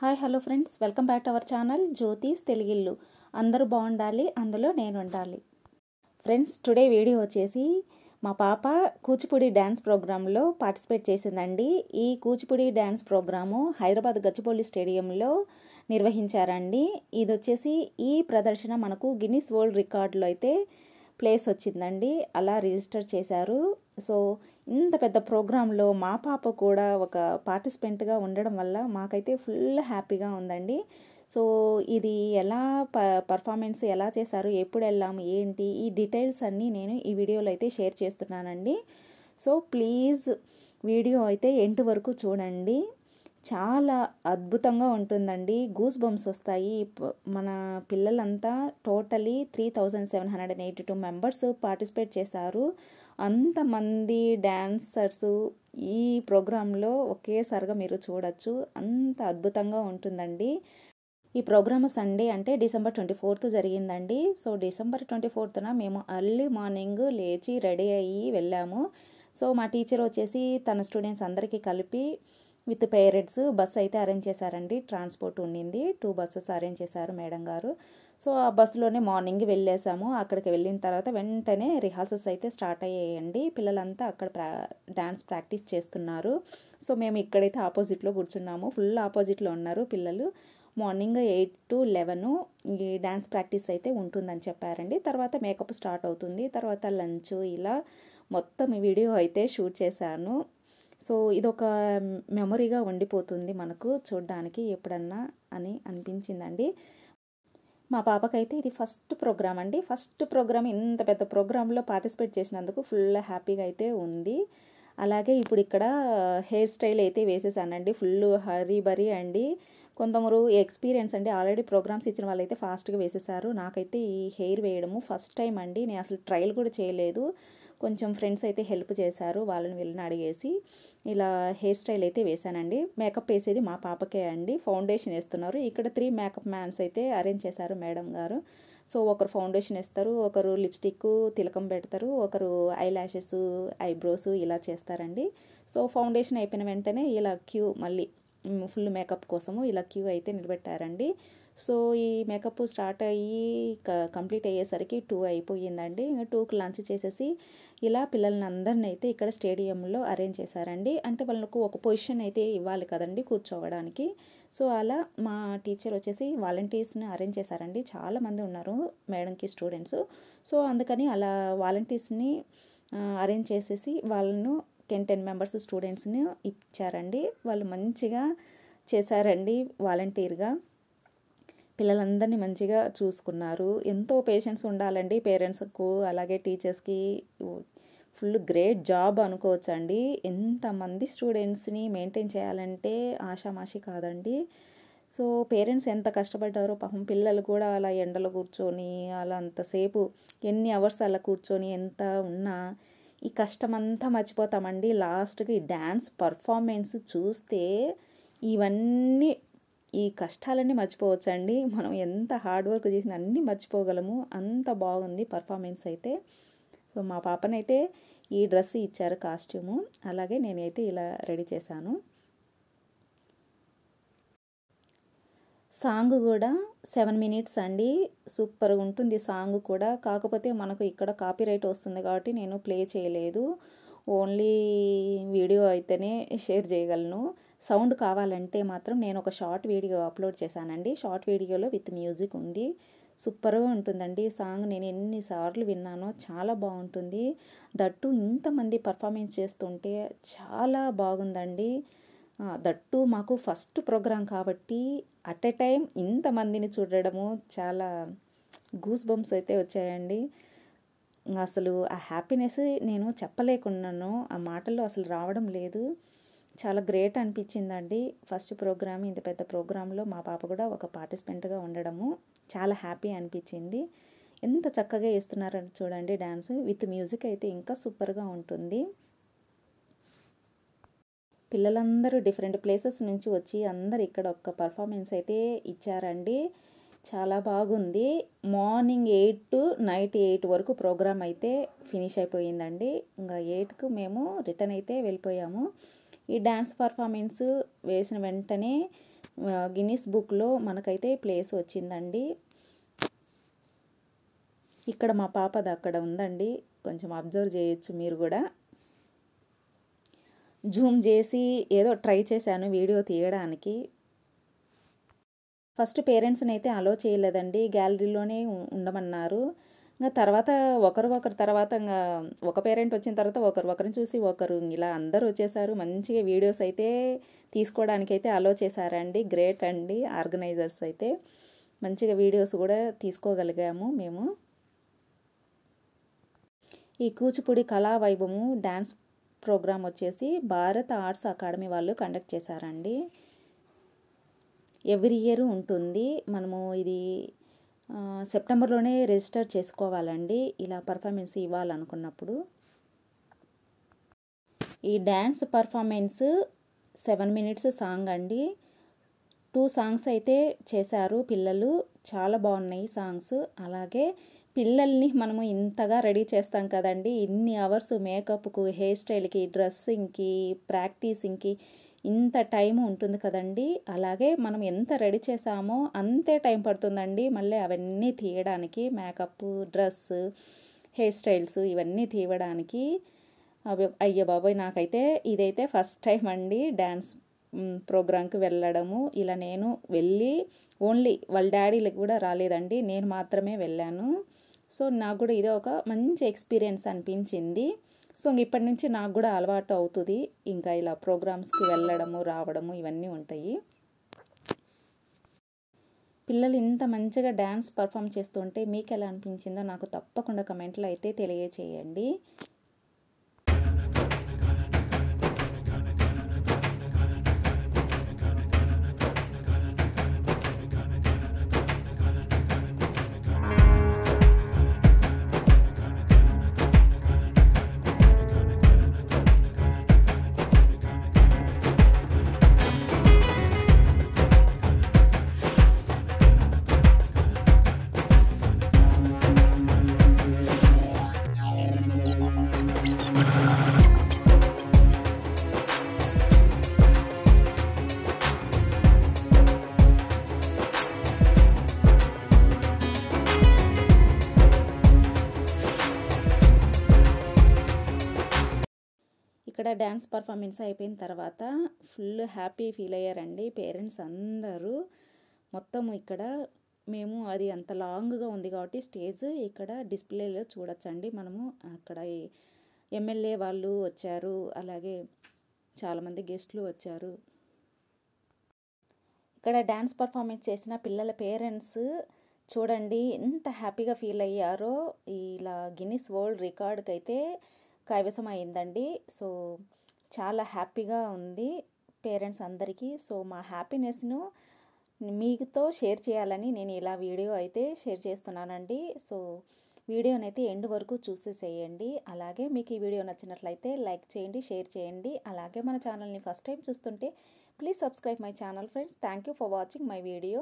Hi hello friends, welcome back to our channel Jyothi's Telugillu. అందరూ బాగుండాలి, అందులో నేను ఉండాలి. ఫ్రెండ్స్, టుడే వీడియో వచ్చేసి మా పాప కూచిపూడి డ్యాన్స్ ప్రోగ్రాంలో పార్టిసిపేట్ చేసిందండి. ఈ కూచిపూడి డ్యాన్స్ ప్రోగ్రాము హైదరాబాద్ గచ్చిబౌలి స్టేడియంలో నిర్వహించారండి. ఇది వచ్చేసి ఈ ప్రదర్శన మనకు గిన్నిస్ వరల్డ్ రికార్డులో అయితే ప్లేస్ వచ్చిందండి. అలా రిజిస్టర్ చేశారు. సో ఇంత పెద్ద ప్రోగ్రాంలో మా పాప కూడా ఒక పార్టిసిపెంట్గా ఉండడం వల్ల మాకైతే ఫుల్ హ్యాపీగా ఉందండి. సో ఇది ఎలా పర్ఫార్మెన్స్ ఎలా చేశారు, ఎప్పుడు వెళ్ళాము, ఏంటి, ఈ డీటెయిల్స్ అన్నీ నేను ఈ వీడియోలో అయితే షేర్ చేస్తున్నానండి. సో ప్లీజ్ వీడియో అయితే ఎండ్ వరకు చూడండి. చాలా అద్భుతంగా ఉంటుందండి. గూస్ బంప్స్ వస్తాయి. మన పిల్లలంతా టోటలీ 3782 మెంబర్స్ పార్టిసిపేట్ చేశారు. అంతమంది డ్యాన్సర్స్ ఈ ప్రోగ్రాంలో ఒకేసారిగా మీరు చూడొచ్చు. అంత అద్భుతంగా ఉంటుందండి. ఈ ప్రోగ్రామ్ సండే అంటే December 24 జరిగిందండి. సో December 24న మేము ఎర్లీ మార్నింగ్ లేచి రెడీ అయ్యి వెళ్ళాము. సో మా టీచర్ వచ్చేసి తన స్టూడెంట్స్ అందరికీ కలిపి విత్ పేరెంట్స్ బస్సు అయితే అరేంజ్ చేశారండి. ట్రాన్స్పోర్ట్ ఉండింది, 2 బస్సెస్ అరేంజ్ చేశారు మేడం గారు. సో ఆ బస్సులోనే మార్నింగ్ వెళ్ళేసాము. అక్కడికి వెళ్ళిన తర్వాత వెంటనే రిహార్సల్స్ అయితే స్టార్ట్ అయ్యాయండి. పిల్లలంతా అక్కడ డ్యాన్స్ ప్రాక్టీస్ చేస్తున్నారు. సో మేము ఇక్కడైతే ఆపోజిట్లో కూర్చున్నాము. ఫుల్ ఆపోజిట్లో ఉన్నారు పిల్లలు. మార్నింగ్ 8 to 11 ఈ డ్యాన్స్ ప్రాక్టీస్ అయితే ఉంటుందని చెప్పారండి. తర్వాత మేకప్ స్టార్ట్ అవుతుంది, తర్వాత లంచ్, ఇలా మొత్తం వీడియో అయితే షూట్ చేశాను. సో ఇదొక మెమొరీగా ఉండిపోతుంది మనకు చూడడానికి ఎప్పుడన్నా అని అనిపించిందండి. మా పాపకైతే ఇది ఫస్ట్ ప్రోగ్రామ్ అండి. ఫస్ట్ ప్రోగ్రామ్, ఇంత పెద్ద ప్రోగ్రాంలో పార్టిసిపేట్ చేసినందుకు ఫుల్ హ్యాపీగా అయితే ఉంది. అలాగే ఇప్పుడు ఇక్కడ హెయిర్ స్టైల్ అయితే వేసేసానండి. ఫుల్ హరీ బరీ అండి. కొందరు ఎక్స్పీరియన్స్ అండి, ఆల్రెడీ ప్రోగ్రామ్స్ ఇచ్చిన వాళ్ళైతే ఫాస్ట్గా వేసేసారు. నాకైతే ఈ హెయిర్ వేయడము ఫస్ట్ టైం అండి. నేను అసలు ట్రయల్ కూడా చేయలేదు. కొంచెం ఫ్రెండ్స్ అయితే హెల్ప్ చేశారు, వాళ్ళని వీళ్ళని అడిగేసి ఇలా హెయిర్ స్టైల్ అయితే వేశానండి. మేకప్ వేసేది మా పాపకే అండి. ఫౌండేషన్ వేస్తున్నారు. ఇక్కడ 3 మేకప్ మ్యాన్స్ అయితే అరేంజ్ చేశారు మేడం గారు. సో ఒకరు ఫౌండేషన్ వేస్తారు, ఒకరు లిప్స్టిక్ తిలకం పెడతారు, ఒకరు ఐ ల్యాషెస్, ఐబ్రోస్ ఇలా చేస్తారండి. సో ఫౌండేషన్ అయిపోయిన వెంటనే ఇలా క్యూ మళ్ళీ ఫుల్ మేకప్ కోసము ఇలా క్యూ అయితే నిలబెట్టారండి. సో ఈ మేకప్ స్టార్ట్ అయ్యి కంప్లీట్ అయ్యేసరికి 2 అయిపోయిందండి. 2కి లంచ్ చేసేసి ఇలా పిల్లల్ని అందరిని అయితే ఇక్కడ స్టేడియంలో అరేంజ్ చేశారండి. అంటే వాళ్ళకు ఒక పొజిషన్ అయితే ఇవ్వాలి కదండి కూర్చోవడానికి. సో అలా మా టీచర్ వచ్చేసి వాలంటీర్స్ని అరేంజ్ చేశారండి. చాలామంది ఉన్నారు మేడంకి స్టూడెంట్స్. సో అందుకని అలా వాలంటీర్స్ని అరేంజ్ చేసేసి వాళ్ళను 10 మెంబర్స్ స్టూడెంట్స్ని ఇచ్చారండి. వాళ్ళు మంచిగా చేశారండి వాలంటీర్గా. పిల్లలందరినీ మంచిగా చూసుకున్నారు. ఎంతో పేషెన్స్ ఉండాలండి పేరెంట్స్కు, అలాగే టీచర్స్కి. ఫుల్ గ్రేట్ జాబ్ అనుకోవచ్చండి. ఎంతమంది స్టూడెంట్స్ని మెయింటైన్ చేయాలంటే ఆషామాషి కాదండి. సో పేరెంట్స్ ఎంత కష్టపడ్డారో పాపం. పిల్లలు కూడా అలా ఎండలో కూర్చొని అలా అంతసేపు ఎన్ని అవర్స్ అలా కూర్చొని ఎంత ఉన్నా ఈ కష్టమంతా మర్చిపోతామండి. లాస్ట్కి డ్యాన్స్ పర్ఫార్మెన్స్ చూస్తే ఇవన్నీ, ఈ కష్టాలన్నీ మర్చిపోవచ్చండి. మనం ఎంత హార్డ్ వర్క్ చేసిన అన్నీ మర్చిపోగలము. అంత బాగుంది పర్ఫార్మెన్స్ అయితే. సో మా పాపనైతే ఈ డ్రెస్ ఇచ్చారు కాస్ట్యూము. అలాగే నేనైతే ఇలా రెడీ చేశాను. సాంగ్ కూడా 7 minutes అండి. సూపర్గా ఉంటుంది సాంగ్ కూడా. కాకపోతే మనకు ఇక్కడ కాపీరైట్ వస్తుంది కాబట్టి నేను ప్లే చేయలేదు. ఓన్లీ వీడియో అయితేనే షేర్ చేయగలను. సౌండ్ కావాలంటే మాత్రం నేను ఒక షార్ట్ వీడియో అప్లోడ్ చేశానండి. షార్ట్ వీడియోలో విత్ మ్యూజిక్ ఉంది. సూపర్గా ఉంటుందండి సాంగ్. నేను ఎన్నిసార్లు విన్నానో, చాలా బాగుంటుంది. దట్టు ఇంతమంది పర్ఫార్మెన్స్ చేస్తుంటే చాలా బాగుందండి. దట్టు మాకు ఫస్ట్ ప్రోగ్రాం కాబట్టి అట్ ఎ టైం ఇంతమందిని చూడడము చాలా గూస్ బంప్స్ అయితే వచ్చాయండి. అసలు ఆ హ్యాపీనెస్ నేను చెప్పలేకున్నాను, ఆ మాటల్లో అసలు రావడం లేదు. చాలా గ్రేట్ అనిపించిందండి. ఫస్ట్ ప్రోగ్రామ్, ఇంత పెద్ద ప్రోగ్రాంలో మా పాప కూడా ఒక పార్టిసిపెంట్గా ఉండడము చాలా హ్యాపీ అనిపించింది. ఎంత చక్కగా వేస్తున్నారని చూడండి డ్యాన్స్. విత్ మ్యూజిక్ అయితే ఇంకా సూపర్గా ఉంటుంది. పిల్లలందరూ డిఫరెంట్ ప్లేసెస్ నుంచి వచ్చి అందరు ఇక్కడ ఒక్క పర్ఫార్మెన్స్ అయితే ఇచ్చారండి. చాలా బాగుంది. మార్నింగ్ 8 to నైట్ 8 వరకు ప్రోగ్రామ్ అయితే ఫినిష్ అయిపోయిందండి. ఇంకా 8కు మేము రిటర్న్ అయితే వెళ్ళిపోయాము. ఈ డ్యాన్స్ పర్ఫార్మెన్స్ వేసిన వెంటనే గిన్నిస్ బుక్లో మనకైతే ప్లేస్ వచ్చిందండి. ఇక్కడ మా పాపది అక్కడ ఉందండి, కొంచెం అబ్జర్వ్ చేయొచ్చు మీరు కూడా. జూమ్ చేసి ఏదో ట్రై చేశాను వీడియో తీయడానికి. ఫస్ట్ పేరెంట్స్ని అయితే అలో చేయలేదండి, గ్యాలరీలోనే ఉండమన్నారు. ఇంకా తర్వాత ఒకరు తర్వాత ఇంకా ఒక పేరెంట్ వచ్చిన తర్వాత ఒకరిని చూసి ఒకరు ఇలా అందరూ వచ్చేసారు. మంచిగా వీడియోస్ అయితే తీసుకోవడానికి అయితే అలో చేశారండి. గ్రేట్ అండి ఆర్గనైజర్స్ అయితే. మంచిగా వీడియోస్ కూడా తీసుకోగలిగాము మేము. ఈ కూచిపూడి కళా వైభవము డ్యాన్స్ ప్రోగ్రామ్ వచ్చేసి భారత ఆర్ట్స్ అకాడమీ వాళ్ళు కండక్ట్ చేశారండి. ఎవ్రీ ఇయర్ ఉంటుంది. మనము ఇది సెప్టెంబర్లోనే రిజిస్టర్ చేసుకోవాలండి ఇలా పర్ఫార్మెన్స్ ఇవ్వాలనుకున్నప్పుడు. ఈ డ్యాన్స్ పర్ఫార్మెన్స్ 7 minutes సాంగ్ అండి. 2 songs అయితే చేశారు పిల్లలు. చాలా బాగున్నాయి సాంగ్స్. అలాగే పిల్లల్ని మనము ఇంతగా రెడీ చేస్తాం కదండి, ఇన్ని అవర్స్ మేకప్కు, హెయిర్ స్టైల్కి, డ్రెస్సింగ్కి, ప్రాక్టీసింగ్కి ఇంత టైం ఉంటుంది కదండి. అలాగే మనం ఎంత రెడీ చేసామో అంతే టైం పడుతుందండి మళ్ళీ అవన్నీ తీయడానికి. మేకప్, డ్రెస్, హెయిర్ స్టైల్స్ ఇవన్నీ తీయడానికి. అయ్యో బాబోయ్, నాకైతే ఇదైతే ఫస్ట్ టైం అండి డ్యాన్స్ ప్రోగ్రాంకి వెళ్ళడము. ఇలా నేను వెళ్ళి ఓన్లీ వాళ్ళ డాడీలకు కూడా రాలేదండి, నేను మాత్రమే వెళ్ళాను. సో నాకు కూడా ఇదే ఒక మంచి ఎక్స్పీరియన్స్ అనిపించింది. సో ఇప్పటి నుంచి నాకు కూడా అలవాటు అవుతుంది, ఇంకా ఇలా ప్రోగ్రామ్స్కి వెళ్ళడము రావడము ఇవన్నీ ఉంటాయి. పిల్లలు ఇంత మంచిగా డ్యాన్స్ పర్ఫామ్ చేస్తుంటే మీకు ఎలా అనిపించిందో నాకు తప్పకుండా కమెంట్లో అయితే తెలియచేయండి. ఇక్కడ డ్యాన్స్ పర్ఫార్మెన్స్ అయిపోయిన తర్వాత ఫుల్ హ్యాపీ ఫీల్ అయ్యారండి పేరెంట్స్ అందరూ. మొత్తం ఇక్కడ మేము అది అంత లాంగ్గా ఉంది కాబట్టి స్టేజ్ ఇక్కడ డిస్ప్లేలో చూడొచ్చండి మనము. అక్కడ ఎమ్మెల్యే వాళ్ళు వచ్చారు, అలాగే చాలామంది గెస్ట్లు వచ్చారు. ఇక్కడ డ్యాన్స్ పర్ఫార్మెన్స్ చేసిన పిల్లల పేరెంట్స్ చూడండి ఎంత హ్యాపీగా ఫీల్ అయ్యారో. ఇలా గిన్నిస్ వరల్డ్ రికార్డ్కి అయితే కైవసం అయిందండి. సో చాలా హ్యాపీగా ఉంది పేరెంట్స్ అందరికీ. సో మా హ్యాపీనెస్ను మీతో షేర్ చేయాలని నేను ఇలా వీడియో అయితే షేర్ చేస్తున్నానండి. సో వీడియోనైతే ఎండ్ వరకు చూసేసేయండి. అలాగే మీకు ఈ వీడియో నచ్చినట్లయితే లైక్ చేయండి, షేర్ చేయండి. అలాగే మన ఛానల్ని ఫస్ట్ టైం చూస్తుంటే please subscribe my channel friends. Thank you for watching my video.